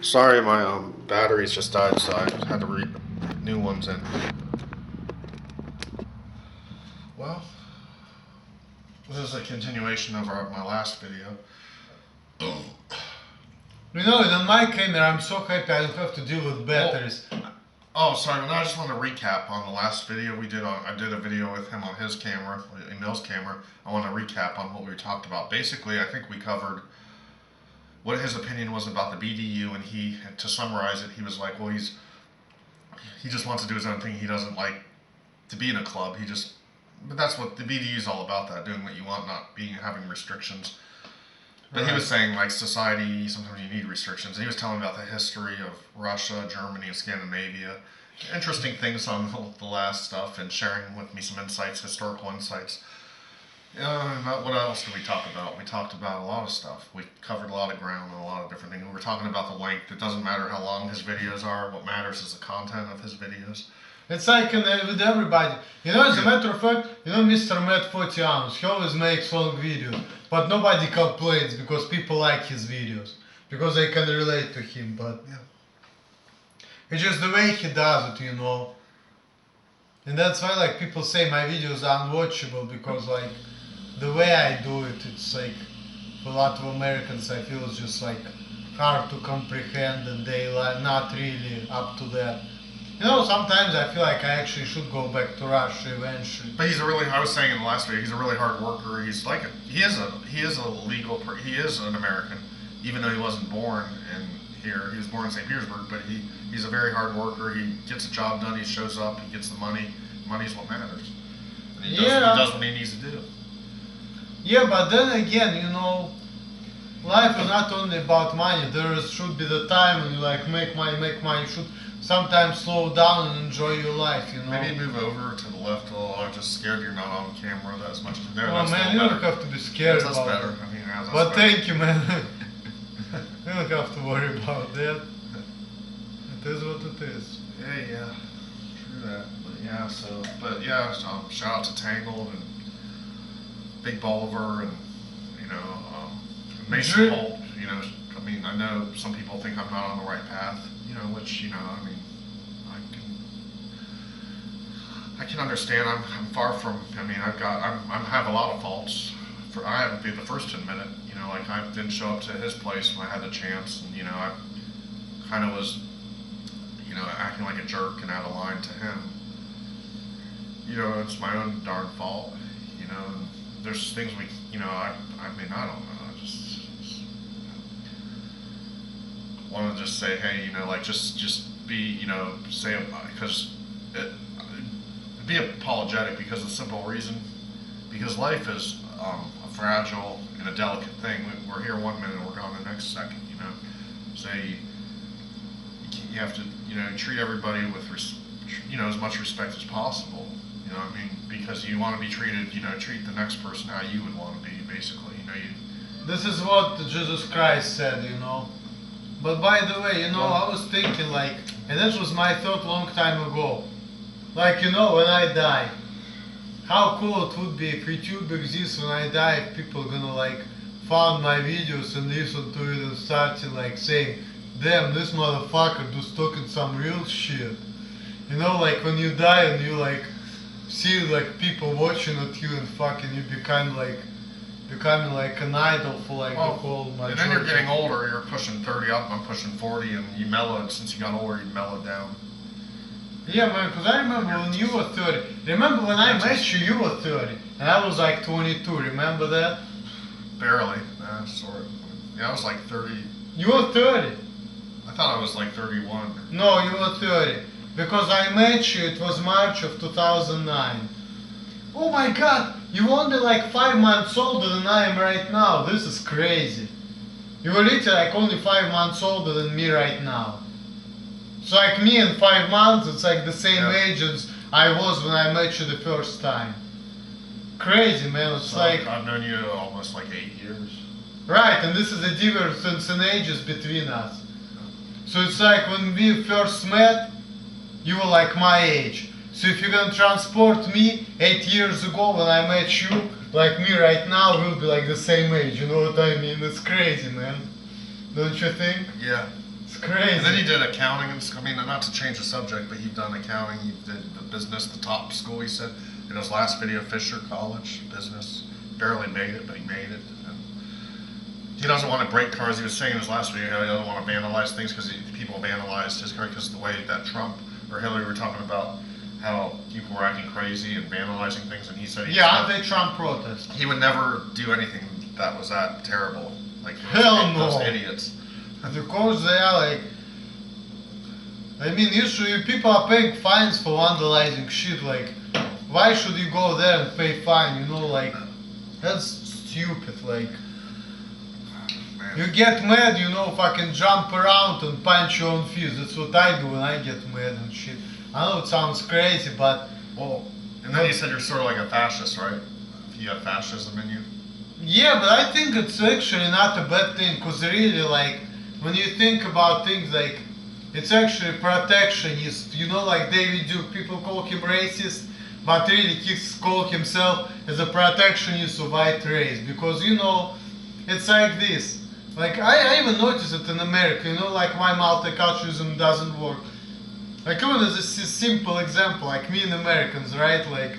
Sorry, my batteries just died, so I had to read new ones in. Well, this is a continuation of my last video. You know, on my camera, I'm so happy I don't have to deal with batteries. Oh, sorry. No, I just want to recap on the last video we did. I did a video with him on his camera, Emil's camera. I want to recap on what we talked about. Basically, I think we covered what his opinion was about the BDU, and to summarize it, he was like, well, he just wants to do his own thing. He doesn't like to be in a club. But that's what the BDU is all about, that doing what you want, not having restrictions. But he was saying, like, society, sometimes you need restrictions. And he was telling about the history of Russia, Germany, and Scandinavia. Interesting things on the last stuff, and sharing with me some insights, historical insights. What else did we talk about? We talked about a lot of stuff. We covered a lot of ground on a lot of different things. We were talking about the length. It doesn't matter how long his videos are. What matters is the content of his videos. It's like with everybody. You know, as a matter of fact, you know Mr. Matt 40 Anos, he always makes long videos. But nobody complains because people like his videos. Because they can relate to him, but yeah. It's just the way he does it, you know. And that's why like people say my videos are unwatchable, because like the way I do it, it's like for a lot of Americans I feel it's just like hard to comprehend, and they like not really up to that. You know, sometimes I feel like I actually should go back to Russia eventually. But I was saying in the last video, he's a really hard worker. He is an American, even though he wasn't born in here. He was born in St. Petersburg, but he's a very hard worker. He gets the job done. He shows up. He gets the money. Money's what matters. And he does what he needs to do. Yeah, but then again, you know, life is not only about money. There should be the time when you like make money. You should sometimes slow down and enjoy your life, you know. Maybe move over to the left a little. I'm just scared you're not on camera as much as there. Oh man, you don't have to be scared that's about better. it. I mean, that's but better. Thank you, man. You don't have to worry about that. It is what it is. Yeah, true that. Shout out to Tangled and Big Bolivar and Mason Holt. You know, I mean, I know some people think I'm not on the right path. You know, which I mean, I can understand. I'm far from. I mean, I have a lot of faults. I haven't been the first to admit it. You know, like I didn't show up to his place when I had the chance, and I kind of was, acting like a jerk and out of line to him. It's my own darn fault. And there's things I mean, I don't know. I just want to just say, hey, just be, say, because be apologetic because of the simple reason, because life is a fragile and a delicate thing. We're here 1 minute and we're gone the next second. Say you have to, treat everybody with, as much respect as possible. I mean, because you want to be treated, treat the next person how you would want to be, basically. This is what Jesus Christ said, But by the way, I was thinking like, and this was my thought long time ago. Like, when I die, how cool it would be if YouTube exists when I die, if people gonna like find my videos and listen to it and starting like saying, damn, this motherfucker just talking some real shit. Like when you die and you like see like people watching at you and fucking you becoming like an idol for like the whole majority. And then you're getting older, you're pushing 30 up, I'm pushing 40, and you mellowed, since you got older, you mellowed down. Yeah, man, because I remember when you were 30. Remember when I met you, you were 30, and I was like 22, remember that? Barely, sort of. Yeah, I was like 30. You were 30. I thought I was like 31. No, you were 30. Because I met you, it was March of 2009. Oh my god, you're only like 5 months older than I am right now. This is crazy. You were literally like only 5 months older than me right now. So like me in 5 months, it's like the same age as I was when I met you the first time. Crazy, man. It's like I've known you almost like 8 years. Right, and this is the difference in ages between us. So it's like when we first met, you were like my age. So if you're gonna transport me 8 years ago when I met you, like me right now, we'll be like the same age, you know what I mean? It's crazy, man. Don't you think? Yeah. It's crazy. And then he did accounting, and I mean, not to change the subject, but you've done accounting, you did the business, the top school, he said, in his last video, Fisher College, business. Barely made it, but he made it. And he doesn't want to break cars. He was saying in his last video, he doesn't want to vandalize things because people vandalized his car because the way that Trump or Hillary were talking about how people were acting crazy and vandalizing things, and he said anti-Trump protest. he would never do anything that was that terrible. Like those idiots. Because they are like, I mean, usually people are paying fines for vandalizing shit. Like, why should you go there and pay fine? You know, like, that's stupid. Like, you get mad, you know, fucking jump around and punch your own fist. That's what I do when I get mad and shit. I know it sounds crazy, but and then you said you're sort of like a fascist, right? You have fascism in you. Yeah, but I think it's actually not a bad thing, because really, like, when you think about things, like, it's actually protectionist. You know, like David Duke, people call him racist, but really he calls himself as a protectionist of white race, because, you know, it's like this. Like, I even noticed it in America, you know, like why multiculturalism doesn't work. Like, even as a simple example, like me and Americans, right? Like,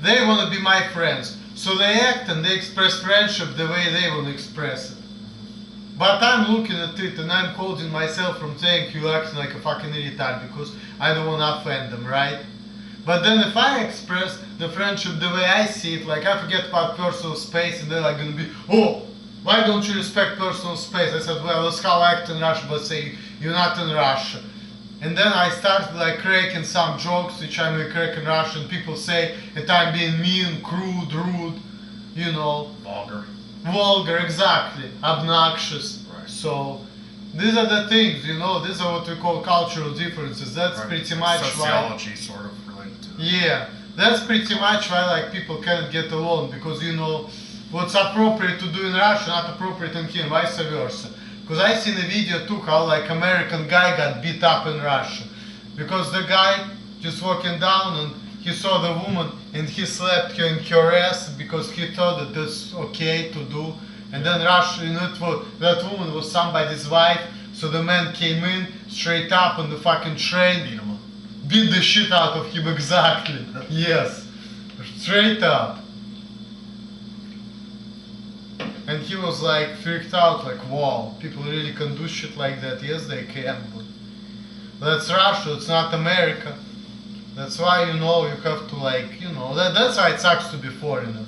they want to be my friends. So they act and they express friendship the way they want to express it. But I'm looking at it and I'm holding myself from saying you acting like a fucking retard because I don't want to offend them, right? But then if I express the friendship the way I see it, like I forget about personal space and they're like gonna be, oh, why don't you respect personal space? I said, well, that's how I act in Russia, but say you're not in Russia. And then I started like cracking some jokes which I may crack in Russian. People say that I'm being mean, crude, rude, you know. Vulgar. Vulgar, exactly. Obnoxious. Right. So these are the things, you know, these are what we call cultural differences. That's Right. pretty much sociology sort of related to it. Yeah, that's pretty much why like people can't get along, because you know what's appropriate to do in Russia not appropriate in here, vice versa. Because I seen a video too how like American guy got beat up in Russia because the guy just walking down and he saw the woman and he slapped her in her ass because he thought that that's okay to do. And then Russia, you know, that woman was somebody's wife, so the man came in straight up on the fucking train, Beat him up. beat the shit out of him, exactly. Yes, straight up. And he was like freaked out, like, wow, people really can do shit like that. Yes, they can, but that's Russia, it's not America. That's why, you know, you have to like, you know, that's why it sucks to be foreigner.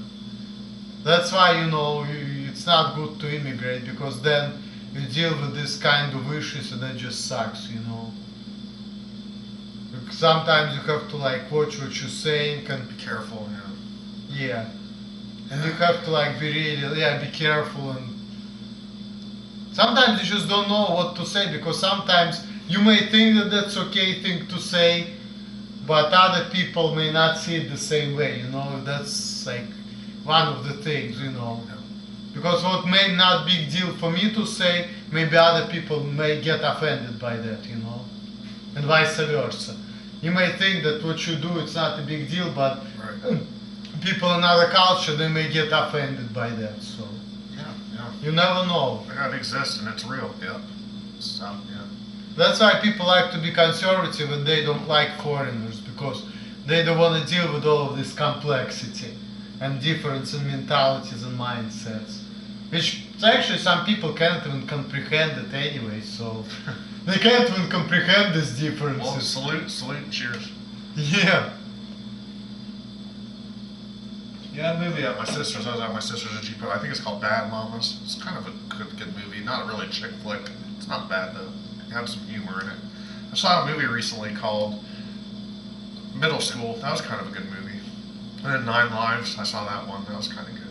That's why, you know, it's not good to immigrate, because then you deal with this kind of issues and that just sucks, you know. Sometimes you have to like watch what you're saying and Be careful, yeah. And you have to like be really, be careful, and sometimes you just don't know what to say, because sometimes you may think that that's okay thing to say, but other people may not see it the same way, you know. That's like one of the things, you know. Because what may not big deal for me to say, maybe other people may get offended by that, you know. And vice versa. You may think that what you do it's not a big deal, but Right. people in other culture, they may get offended by that, so Yeah, yeah. you never know. Yeah, it exists and it's real, yeah. So, yeah. That's why people like to be conservative and they don't like foreigners, because they don't want to deal with all of this complexity and difference in mentalities and mindsets. Which actually some people can't even comprehend it anyway, so they can't even comprehend these Well, differences. salute, cheers. Yeah. Yeah, movie at my sister's. I was at my sister's and she put, I think it's called Bad Mamas. It's kind of a good movie. Not really a chick flick. It's not bad though. It had some humor in it. I saw a movie recently called Middle School. That was kind of a good movie. And then 9 Lives. I saw that one. That was kind of good.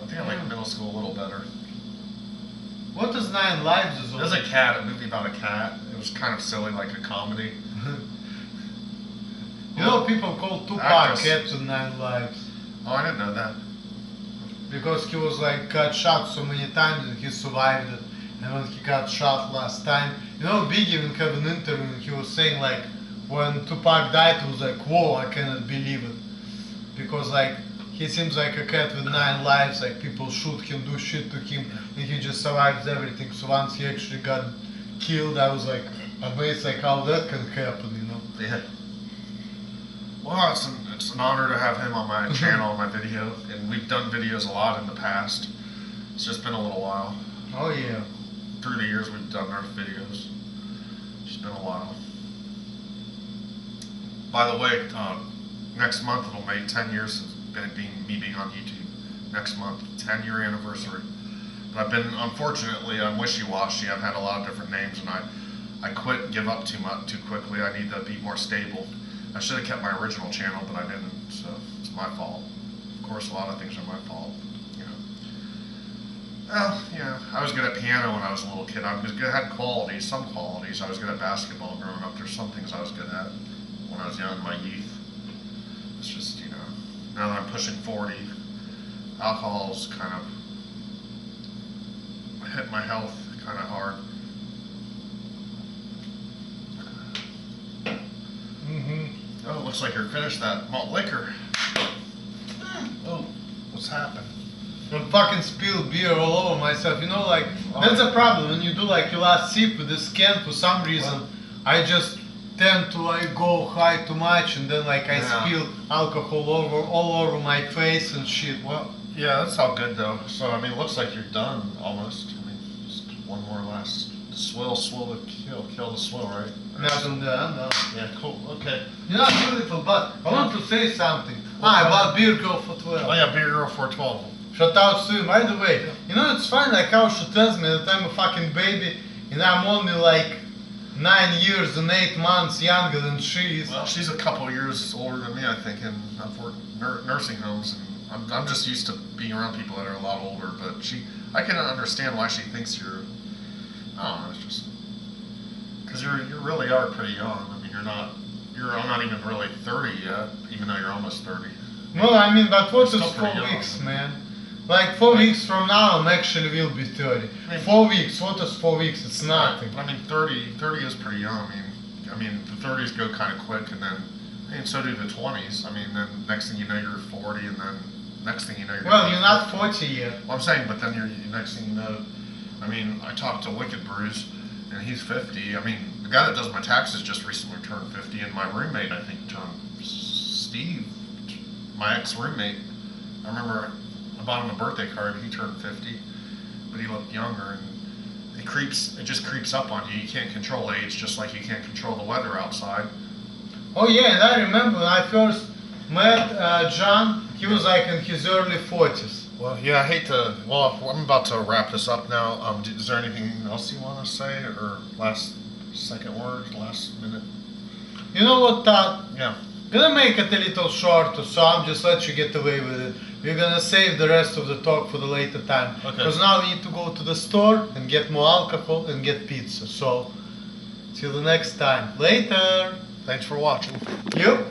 I think I like Middle School a little better. What is 9 Lives is all? There's a cat, a movie about a cat. It was kind of silly, like a comedy. You know, people call Tupac Actress. Cat in 9 Lives. Oh, I didn't know that. Because he was like got shot so many times and he survived it. And when he got shot last time, you know, Big even had an interview and he was saying like, when Tupac died, he was like, whoa, I cannot believe it. Because like, he seems like a cat with 9 lives, like people shoot him, do shit to him, and he just survives everything. So once he actually got killed. I was like amazed like how that can happen, you know. Yeah. Well, it's an honor to have him on my channel, my video, and we've done videos a lot in the past. It's just been a little while. Oh yeah. Through the years we've done our videos. It's been a while. By the way, next month it'll make 10 years of me being on YouTube. Next month, 10-year anniversary. But I've been, unfortunately, I'm wishy-washy. I've had a lot of different names, and I quit and give up too quickly. I need to be more stable. I should have kept my original channel, but I didn't, so it's my fault. Of course, a lot of things are my fault. Well, yeah, I was good at piano when I was a little kid. I was good, had qualities, some qualities. I was good at basketball growing up. There's some things I was good at when I was young, in my youth. It's just, now that I'm pushing 40, alcohol's kind of hit my health kind of hard. Oh, it looks like you're finished that malt liquor. Oh, what's happened? I fucking spilled beer all over myself. You know, like, that's a problem. When you do like your last sip with this can, for some reason, I just tend to like go high too much, and then like I spill alcohol all over my face and shit. Well, yeah, that's all good though. So, I mean, it looks like you're done almost. I mean, just one more last swill to kill the swill, right? Nothing done, no. Yeah, cool, okay. You're not beautiful, but I want to say something. About Beer Girl for 12. Oh yeah, Beer Girl for 12. Shout out to him. By the way, it's funny like how she tells me that I'm a fucking baby and I'm only like 9 years and 8 months younger than she is. Well, she's a couple years older than me, I think, and I've worked nursing homes, and I'm just used to being around people that are a lot older, but I can understand why she thinks you're, I don't know, it's just, because you really are pretty young. I mean, I'm not even really 30 yet, even though you're almost 30. Well, I mean, but what is 4 young. weeks, man? Like 4 weeks from now, I'm actually will be 30. 4 weeks, what is 4 weeks? It's nothing. I mean, 30 is pretty young. I mean, the 30s go kind of quick, and then, so do the 20s. I mean, then next thing you know, you're 40, and then next thing you know, Well, you're not 40 yet. Well, I'm saying, but then next thing you know, I mean, I talked to Wicked Brews, and he's 50. I mean, the guy that does my taxes just recently turned 50, and my roommate, I think, Steve, my ex-roommate, I remember I bought him a birthday card, he turned 50, but he looked younger, and it just creeps up on you. You can't control age, just like you can't control the weather outside. Oh yeah, and I remember when I first met John, he was like in his early 40s. Well, yeah, I hate to, I'm about to wrap this up now. Is there anything else you want to say, or last minute? You know what, Todd? Yeah. Gonna make it a little shorter, so I'm just let you get away with it. We're gonna save the rest of the talk for the later time. Okay. Because now we need to go to the store and get more alcohol and get pizza. So, till the next time. Later! Thanks for watching. Yep.